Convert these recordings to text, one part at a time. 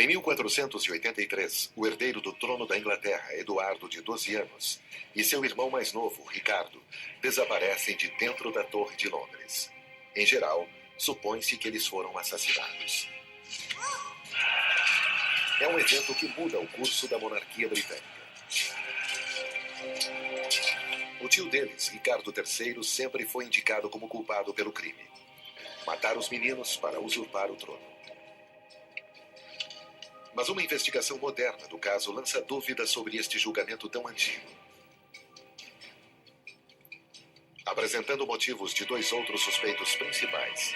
Em 1483, o herdeiro do trono da Inglaterra, Eduardo, de 12 anos, e seu irmão mais novo, Ricardo, desaparecem de dentro da Torre de Londres. Em geral, supõe-se que eles foram assassinados. É um evento que muda o curso da monarquia britânica. O tio deles, Ricardo III, sempre foi indicado como culpado pelo crime: matar os meninos para usurpar o trono. Mas uma investigação moderna do caso lança dúvidas sobre este julgamento tão antigo. Apresentando motivos de dois outros suspeitos principais,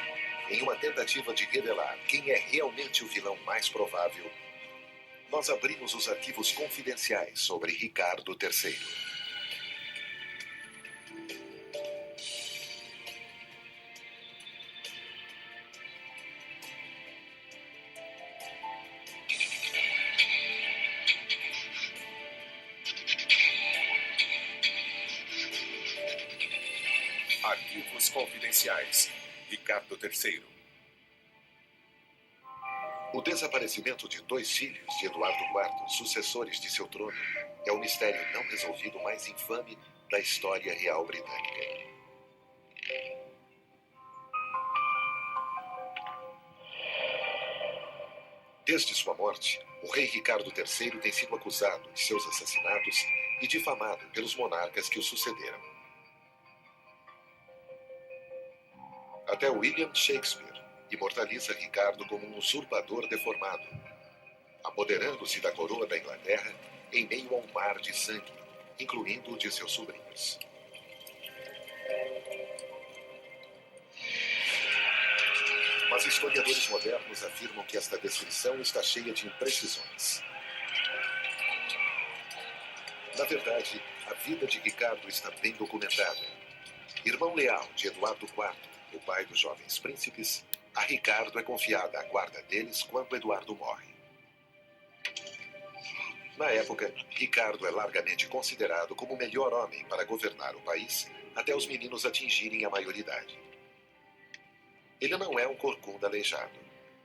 em uma tentativa de revelar quem é realmente o vilão mais provável, nós abrimos os arquivos confidenciais sobre Ricardo III. Arquivos confidenciais. Ricardo III. O desaparecimento de dois filhos de Eduardo IV, sucessores de seu trono, é o mistério não resolvido mais infame da história real britânica. Desde sua morte, o rei Ricardo III tem sido acusado de seus assassinatos e difamado pelos monarcas que o sucederam. Até William Shakespeare imortaliza Ricardo como um usurpador deformado, apoderando-se da coroa da Inglaterra em meio a um mar de sangue, incluindo o de seus sobrinhos. Mas historiadores modernos afirmam que esta descrição está cheia de imprecisões. Na verdade, a vida de Ricardo está bem documentada. Irmão leal de Eduardo IV, o pai dos jovens príncipes, a Ricardo é confiada a guarda deles quando Eduardo morre. Na época, Ricardo é largamente considerado como o melhor homem para governar o país até os meninos atingirem a maioridade. Ele não é um corcunda aleijado,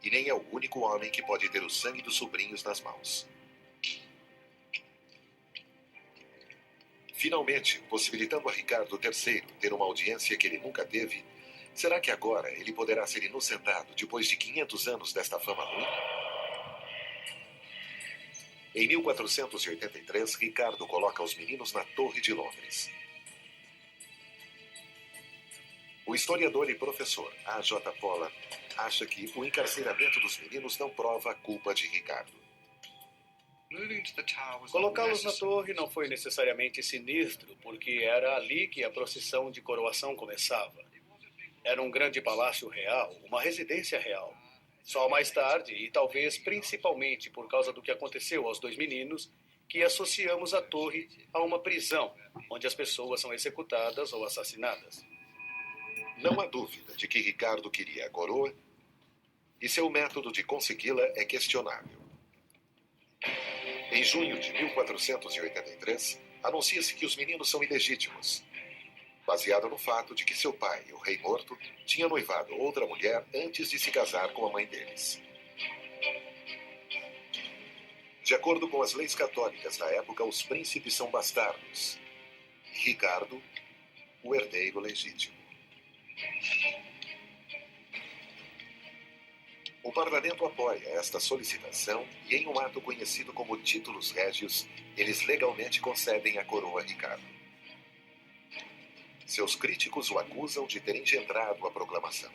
e nem é o único homem que pode ter o sangue dos sobrinhos nas mãos. Finalmente, possibilitando a Ricardo III ter uma audiência que ele nunca teve, será que agora ele poderá ser inocentado depois de 500 anos desta fama ruim? Em 1483, Ricardo coloca os meninos na Torre de Londres. O historiador e professor A.J. Pollard acha que o encarceramento dos meninos não prova a culpa de Ricardo. Colocá-los na torre não foi necessariamente sinistro, porque era ali que a procissão de coroação começava. Era um grande palácio real, uma residência real. Só mais tarde, e talvez principalmente por causa do que aconteceu aos dois meninos, que associamos a torre a uma prisão, onde as pessoas são executadas ou assassinadas. Não há dúvida de que Ricardo queria a coroa, e seu método de consegui-la é questionável. Em junho de 1483, anuncia-se que os meninos são ilegítimos, baseado no fato de que seu pai, o rei morto, tinha noivado outra mulher antes de se casar com a mãe deles. De acordo com as leis católicas da época, os príncipes são bastardos. Ricardo, o herdeiro legítimo. O parlamento apoia esta solicitação e, em um ato conhecido como Títulos Régios, eles legalmente concedem a coroa a Ricardo. Seus críticos o acusam de ter engendrado a proclamação.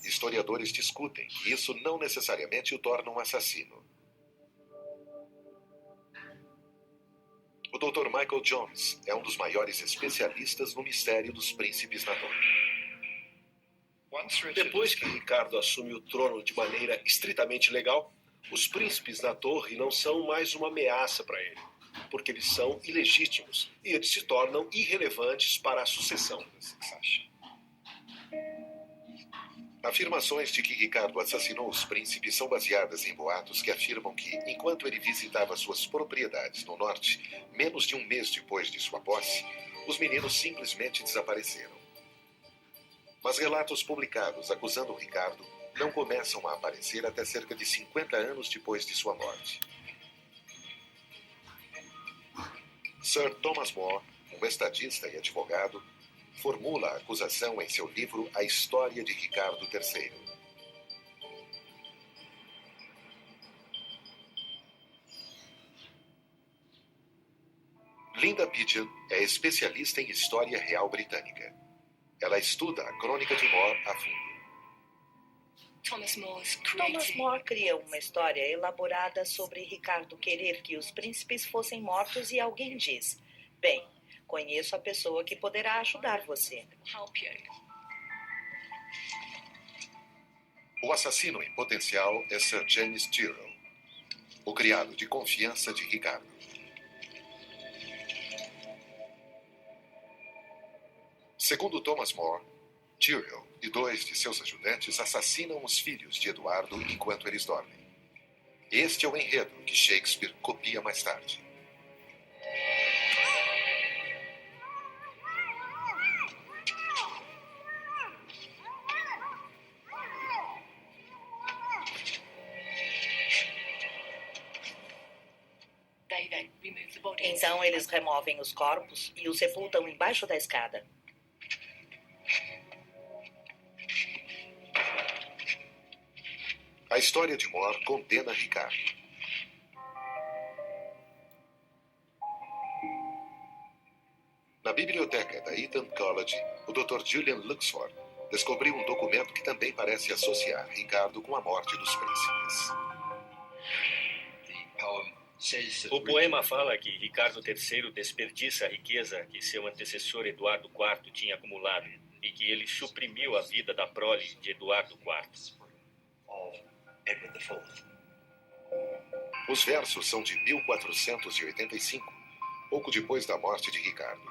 Historiadores discutem que isso não necessariamente o torna um assassino. O Dr. Michael Jones é um dos maiores especialistas no mistério dos príncipes na Torre. Depois que Ricardo assume o trono de maneira estritamente legal, os príncipes na torre não são mais uma ameaça para ele, porque eles são ilegítimos e eles se tornam irrelevantes para a sucessão. Afirmações de que Ricardo assassinou os príncipes são baseadas em boatos que afirmam que, enquanto ele visitava suas propriedades no norte, menos de um mês depois de sua posse, os meninos simplesmente desapareceram. Mas relatos publicados acusando Ricardo não começam a aparecer até cerca de 50 anos depois de sua morte. Sir Thomas More, um estadista e advogado, formula a acusação em seu livro A História de Ricardo III. Linda Pigeon é especialista em história real britânica. Ela estuda a crônica de More a fundo. Thomas More cria uma história elaborada sobre Ricardo querer que os príncipes fossem mortos e alguém diz: bem, conheço a pessoa que poderá ajudar você. O assassino em potencial é Sir James Tyrrell, o criado de confiança de Ricardo. Segundo Thomas More, Tyrrell e 2 de seus ajudantes assassinam os filhos de Eduardo enquanto eles dormem. Este é o enredo que Shakespeare copia mais tarde. Então eles removem os corpos e os sepultam embaixo da escada. A história de More condena Ricardo. Na biblioteca da Eton College, o Dr. Julian Luxford descobriu um documento que também parece associar Ricardo com a morte dos príncipes. O poema fala que Ricardo III desperdiça a riqueza que seu antecessor Eduardo IV tinha acumulado e que ele suprimiu a vida da prole de Eduardo IV. Os versos são de 1485, pouco depois da morte de Ricardo.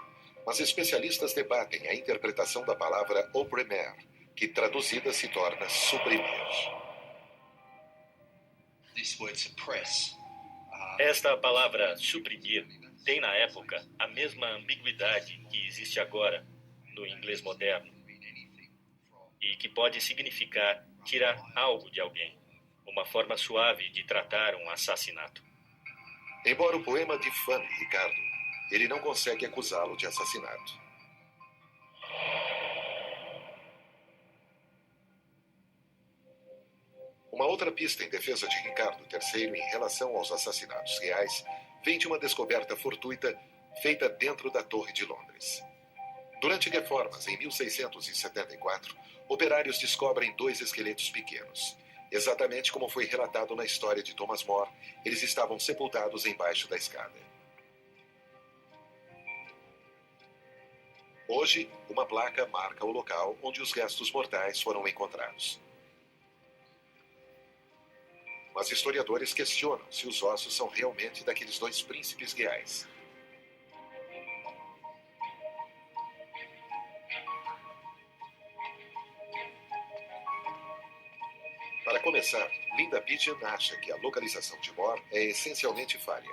Mas especialistas debatem a interpretação da palavra oprimer, que traduzida se torna suprimir. Esta palavra suprimir tem na época a mesma ambiguidade que existe agora no inglês moderno e que pode significar tirar algo de alguém, uma forma suave de tratar um assassinato. Embora o poema difame Ricardo, ele não consegue acusá-lo de assassinato. Uma outra pista em defesa de Ricardo III em relação aos assassinatos reais vem de uma descoberta fortuita feita dentro da Torre de Londres. Durante reformas em 1674, operários descobrem 2 esqueletos pequenos. Exatamente como foi relatado na história de Thomas More, eles estavam sepultados embaixo da escada. Hoje, uma placa marca o local onde os restos mortais foram encontrados. Mas historiadores questionam se os ossos são realmente daqueles 2 príncipes reais. Para começar, Linda Pigeon acha que a localização de More é essencialmente falha.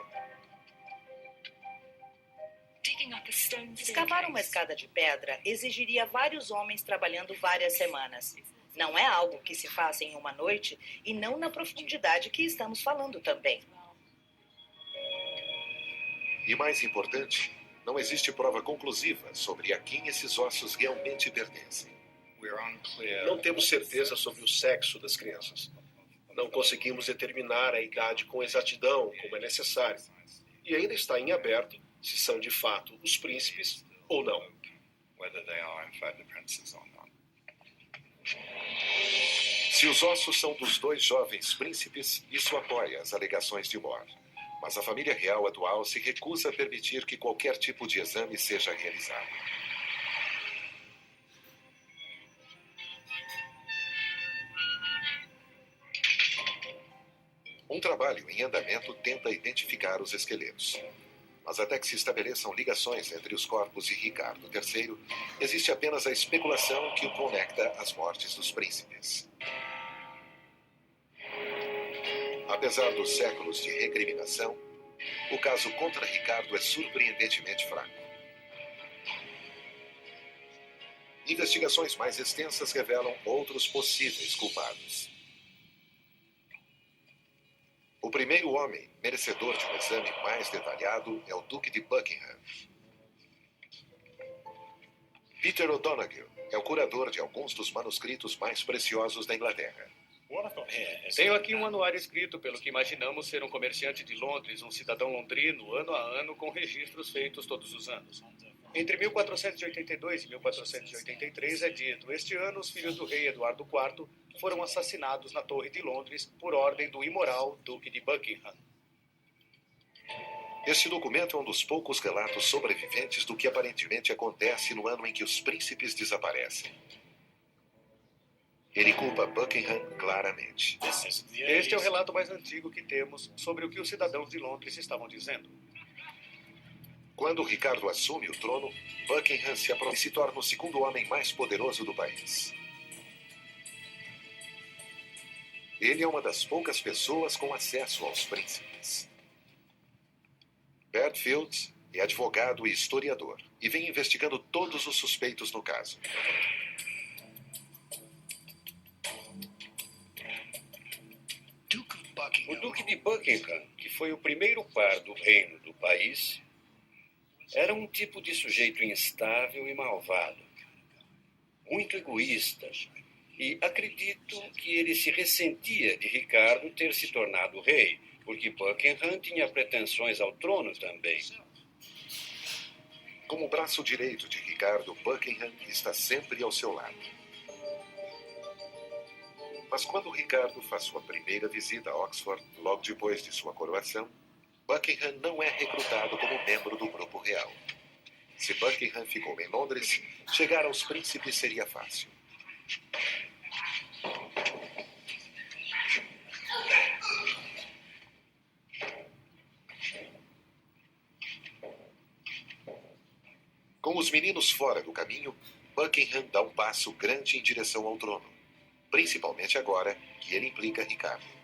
Escavar uma escada de pedra exigiria vários homens trabalhando várias semanas. Não é algo que se faça em uma noite e não na profundidade que estamos falando também. E mais importante, não existe prova conclusiva sobre a quem esses ossos realmente pertencem. Não temos certeza sobre o sexo das crianças. Não conseguimos determinar a idade com exatidão, como é necessário. E ainda está em aberto se são de fato os príncipes ou não. Se os ossos são dos 2 jovens príncipes, isso apoia as alegações de More. Mas a família real atual se recusa a permitir que qualquer tipo de exame seja realizado. Um trabalho em andamento tenta identificar os esqueletos. Mas até que se estabeleçam ligações entre os corpos de Ricardo III, existe apenas a especulação que o conecta às mortes dos príncipes. Apesar dos séculos de recriminação, o caso contra Ricardo é surpreendentemente fraco. Investigações mais extensas revelam outros possíveis culpados. O primeiro homem merecedor de um exame mais detalhado é o Duque de Buckingham. Peter O'Donoghue é o curador de alguns dos manuscritos mais preciosos da Inglaterra. Tenho aqui um anuário escrito pelo que imaginamos ser um comerciante de Londres, um cidadão londrino, ano a ano, com registros feitos todos os anos. Entre 1482 e 1483 é dito: este ano os filhos do rei Eduardo IV foram assassinados na Torre de Londres por ordem do imoral Duque de Buckingham. Este documento é um dos poucos relatos sobreviventes do que aparentemente acontece no ano em que os príncipes desaparecem. Ele culpa Buckingham claramente. Este é o relato mais antigo que temos sobre o que os cidadãos de Londres estavam dizendo. Quando Ricardo assume o trono, Buckingham se torna o segundo homem mais poderoso do país. Ele é uma das poucas pessoas com acesso aos príncipes. Bert Fields é advogado e historiador e vem investigando todos os suspeitos no caso. O Duque de Buckingham, que foi o primeiro par do reino do país, era um tipo de sujeito instável e malvado, muito egoísta, e acredito que ele se ressentia de Ricardo ter se tornado rei, porque Buckingham tinha pretensões ao trono também. Como braço direito de Ricardo, Buckingham está sempre ao seu lado. Mas quando Ricardo faz sua primeira visita a Oxford, logo depois de sua coroação, Buckingham não é recrutado como membro do grupo real. Se Buckingham ficou em Londres, chegar aos príncipes seria fácil. Com os meninos fora do caminho, Buckingham dá um passo grande em direção ao trono, principalmente agora que ele implica Ricardo.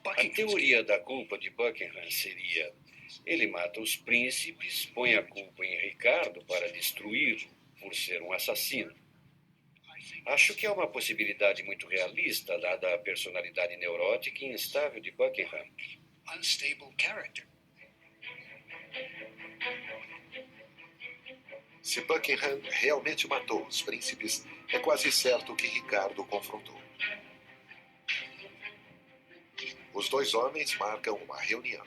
A teoria da culpa de Buckingham seria: ele mata os príncipes, põe a culpa em Ricardo para destruí-lo por ser um assassino. Acho que é uma possibilidade muito realista, dada a personalidade neurótica e instável de Buckingham. Se Buckingham realmente matou os príncipes, é quase certo que Ricardo o confrontou. Os dois homens marcam uma reunião.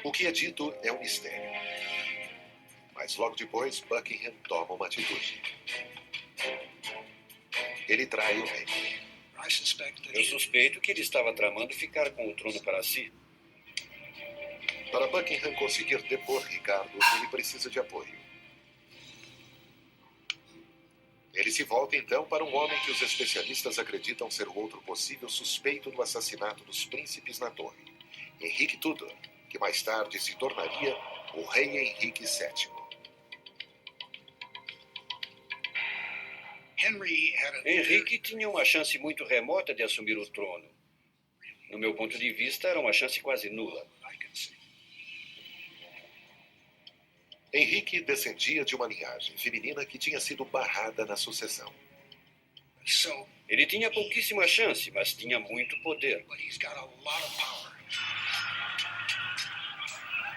O que é dito é um mistério. Mas logo depois, Buckingham toma uma atitude. Ele trai o rei. Eu suspeito que ele estava tramando ficar com o trono para si. Para Buckingham conseguir depor Ricardo, ele precisa de apoio. Ele se volta então para um homem que os especialistas acreditam ser o outro possível suspeito do assassinato dos príncipes na torre, Henrique Tudor, que mais tarde se tornaria o rei Henrique VII. Henrique tinha uma chance muito remota de assumir o trono. No meu ponto de vista, era uma chance quase nula. Henrique descendia de uma linhagem feminina que tinha sido barrada na sucessão. Ele tinha pouquíssima chance, mas tinha muito poder.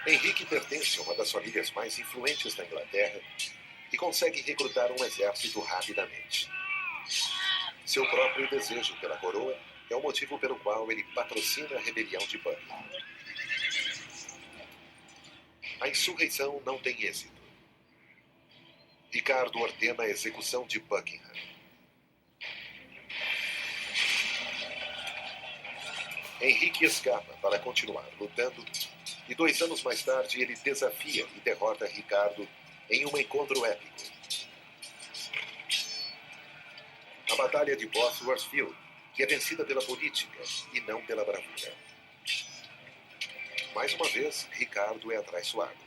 Henrique pertence a uma das famílias mais influentes da Inglaterra e consegue recrutar um exército rapidamente. Seu próprio desejo pela coroa é o motivo pelo qual ele patrocina a rebelião de Buckingham. A insurreição não tem êxito. Ricardo ordena a execução de Buckingham. Henrique escapa para continuar lutando e 2 anos mais tarde ele desafia e derrota Ricardo em um encontro épico. A Batalha de Bosworth Field, que é vencida pela política e não pela bravura. Mais uma vez, Ricardo é atraiçoado.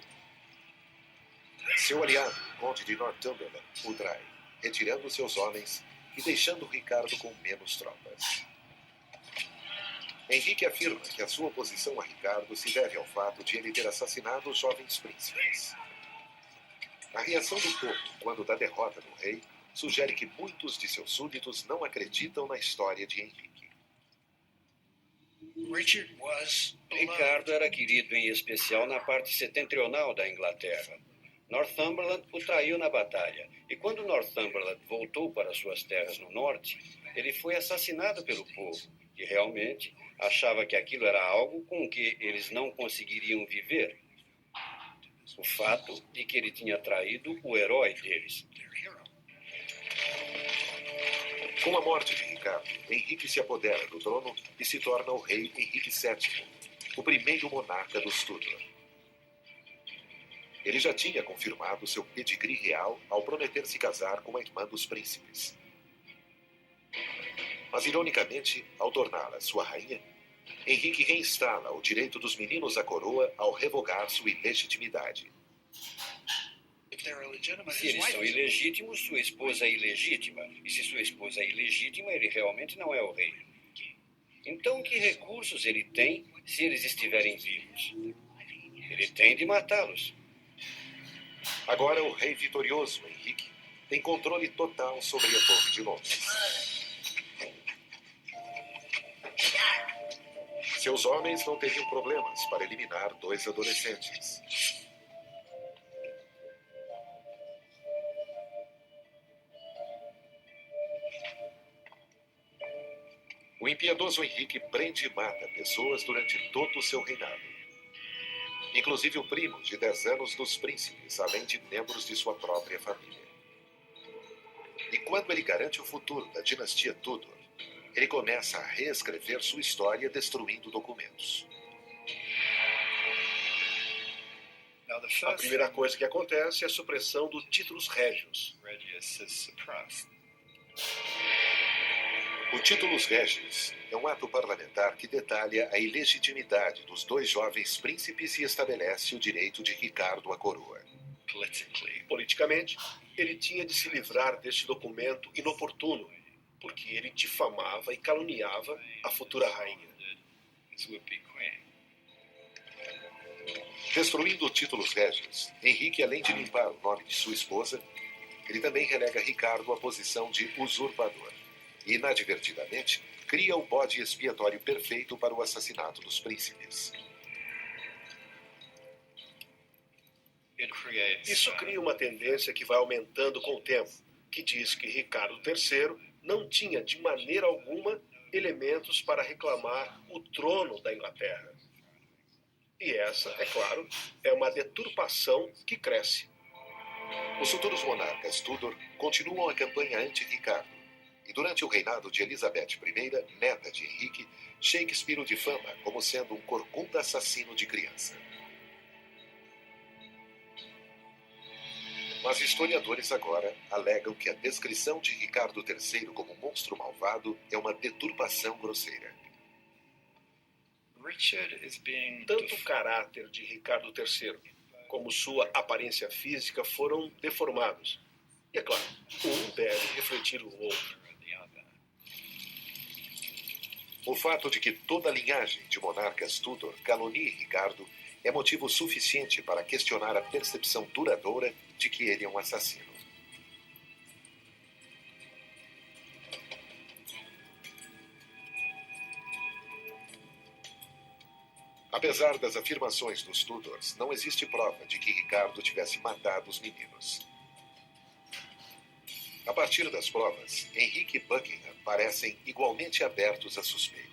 Seu aliado, o Conde de Northumberland, o trai, retirando seus homens e deixando Ricardo com menos tropas. Henrique afirma que a sua oposição a Ricardo se deve ao fato de ele ter assassinado os jovens príncipes. A reação do povo quando da derrota do rei sugere que muitos de seus súditos não acreditam na história de Henrique. Ricardo era querido em especial na parte setentrional da Inglaterra. Northumberland o traiu na batalha, e quando Northumberland voltou para suas terras no norte, ele foi assassinado pelo povo, que realmente achava que aquilo era algo com o que eles não conseguiriam viver. O fato de que ele tinha traído o herói deles. Com a morte de Ricardo, Henrique se apodera do trono e se torna o rei Henrique VII, o primeiro monarca dos Tudor. Ele já tinha confirmado seu pedigree real ao prometer se casar com a irmã dos príncipes. Mas, ironicamente, ao torná-la sua rainha, Henrique reinstala o direito dos meninos à coroa ao revogar sua ilegitimidade. Se eles são ilegítimos, sua esposa é ilegítima. E se sua esposa é ilegítima, ele realmente não é o rei. Então, que recursos ele tem se eles estiverem vivos? Ele tem de matá-los. Agora, o rei vitorioso, Henrique, tem controle total sobre a Torre de Londres. Seus homens não teriam problemas para eliminar 2 adolescentes. O impiedoso Henrique prende e mata pessoas durante todo o seu reinado. Inclusive o primo de 10 anos dos príncipes, além de membros de sua própria família. E quando ele garante o futuro da dinastia Tudor, ele começa a reescrever sua história destruindo documentos. A primeira coisa que acontece é a supressão do títulos régios. O Titulus Regis é um ato parlamentar que detalha a ilegitimidade dos 2 jovens príncipes e estabelece o direito de Ricardo à coroa. Politicamente, ele tinha de se livrar deste documento inoportuno, porque ele difamava e caluniava a futura rainha. Destruindo o Titulus Regis, Henrique, além de limpar o nome de sua esposa, ele também relega Ricardo à posição de usurpador. E, inadvertidamente, cria o bode expiatório perfeito para o assassinato dos príncipes. Isso cria uma tendência que vai aumentando com o tempo, que diz que Ricardo III não tinha de maneira alguma elementos para reclamar o trono da Inglaterra. E essa, é claro, é uma deturpação que cresce. Os futuros monarcas Tudor continuam a campanha anti-Ricardo. E durante o reinado de Elizabeth I, neta de Henrique, Shakespeare o difama como sendo um corcunda assassino de criança. Mas historiadores agora alegam que a descrição de Ricardo III como monstro malvado é uma deturpação grosseira. Tanto o caráter de Ricardo III como sua aparência física foram deformados. E é claro, um deve refletir o outro. O fato de que toda a linhagem de monarcas Tudor calunie Ricardo é motivo suficiente para questionar a percepção duradoura de que ele é um assassino. Apesar das afirmações dos Tudors, não existe prova de que Ricardo tivesse matado os meninos. A partir das provas, Henrique e Buckingham parecem igualmente abertos à suspeita.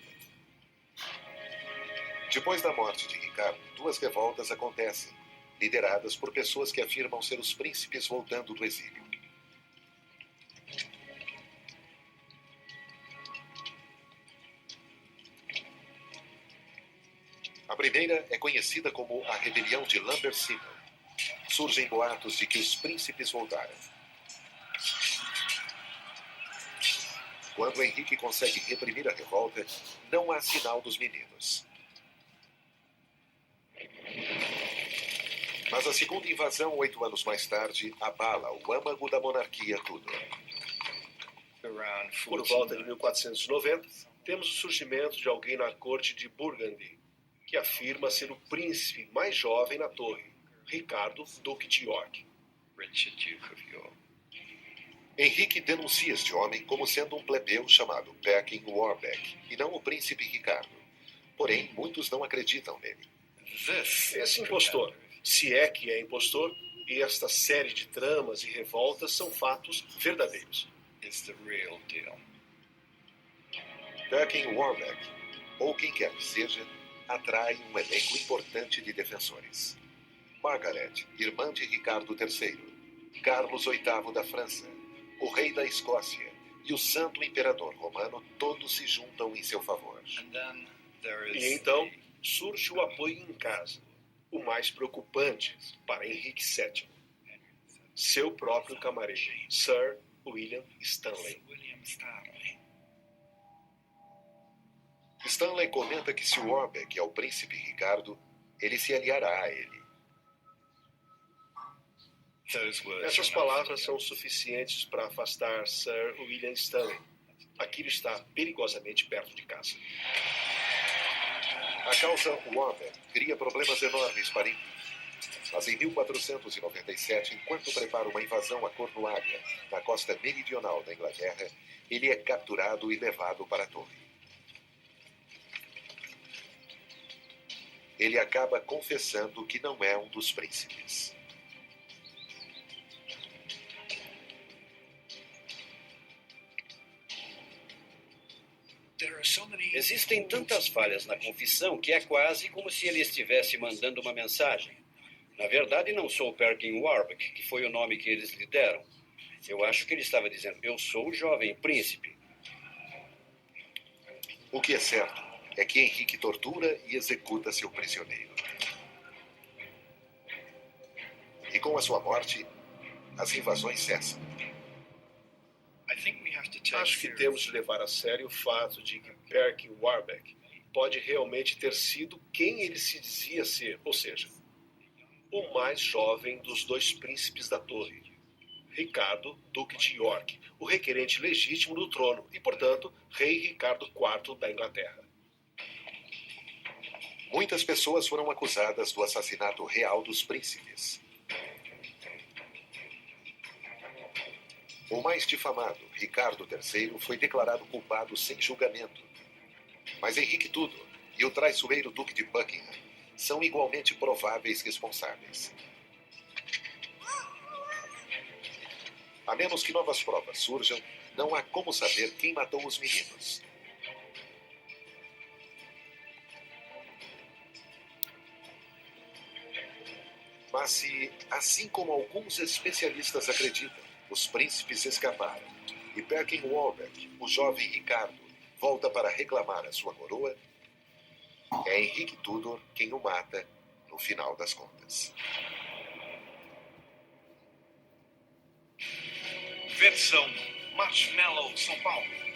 Depois da morte de Ricardo, 2 revoltas acontecem, lideradas por pessoas que afirmam ser os príncipes voltando do exílio. A primeira é conhecida como a Rebelião de Lambert Simnel. Surgem boatos de que os príncipes voltaram. Quando Henrique consegue reprimir a revolta, não há sinal dos meninos. Mas a segunda invasão, 8 anos mais tarde, abala o âmago da monarquia Tudor. Por volta de 1490, temos o surgimento de alguém na corte de Burgundy, que afirma ser o príncipe mais jovem na torre, Ricardo, Duque de York. Richard, Duke of York. Henrique denuncia este homem como sendo um plebeu chamado Perkin Warbeck, e não o príncipe Ricardo. Porém, muitos não acreditam nele. Esse impostor, se é que é impostor, e esta série de tramas e revoltas são fatos verdadeiros. It's the real deal. Perkin Warbeck, ou quem quer que seja, atrai um elenco importante de defensores. Margaret, irmã de Ricardo III, Carlos VIII da França, o rei da Escócia e o santo imperador romano todos se juntam em seu favor. E então surge o apoio em casa, o mais preocupante para Henrique VII. Seu próprio camareiro, Sir William Stanley. Stanley comenta que se Warbeck é o príncipe Ricardo, ele se aliará a ele. Essas palavras são suficientes para afastar Sir William Stanley. Aquilo está perigosamente perto de casa. A causa Warbeck cria problemas enormes para Henrique. Mas em 1497, enquanto prepara uma invasão a Cornualha, na costa meridional da Inglaterra, ele é capturado e levado para a torre. Ele acaba confessando que não é um dos príncipes. Existem tantas falhas na confissão que é quase como se ele estivesse mandando uma mensagem. Na verdade, não sou Perkin Warbeck, que foi o nome que eles lhe deram. Eu acho que ele estava dizendo, eu sou o jovem príncipe. O que é certo é que Henrique tortura e executa seu prisioneiro. E com a sua morte, as invasões cessam. Acho que temos de levar a sério o fato de que Perkin Warbeck pode realmente ter sido quem ele se dizia ser, ou seja, o mais jovem dos dois príncipes da torre, Ricardo, Duque de York, o requerente legítimo do trono e, portanto, rei Ricardo IV da Inglaterra. Muitas pessoas foram acusadas do assassinato real dos príncipes. O mais difamado, Ricardo III, foi declarado culpado sem julgamento. Mas Henrique Tudor e o traiçoeiro Duque de Buckingham são igualmente prováveis responsáveis. A menos que novas provas surjam, não há como saber quem matou os meninos. Mas se, assim como alguns especialistas acreditam, os príncipes escaparam e Perkin Warbeck, o jovem Ricardo, volta para reclamar a sua coroa, é Henrique Tudor quem o mata no final das contas. Versão Marshmallow São Paulo.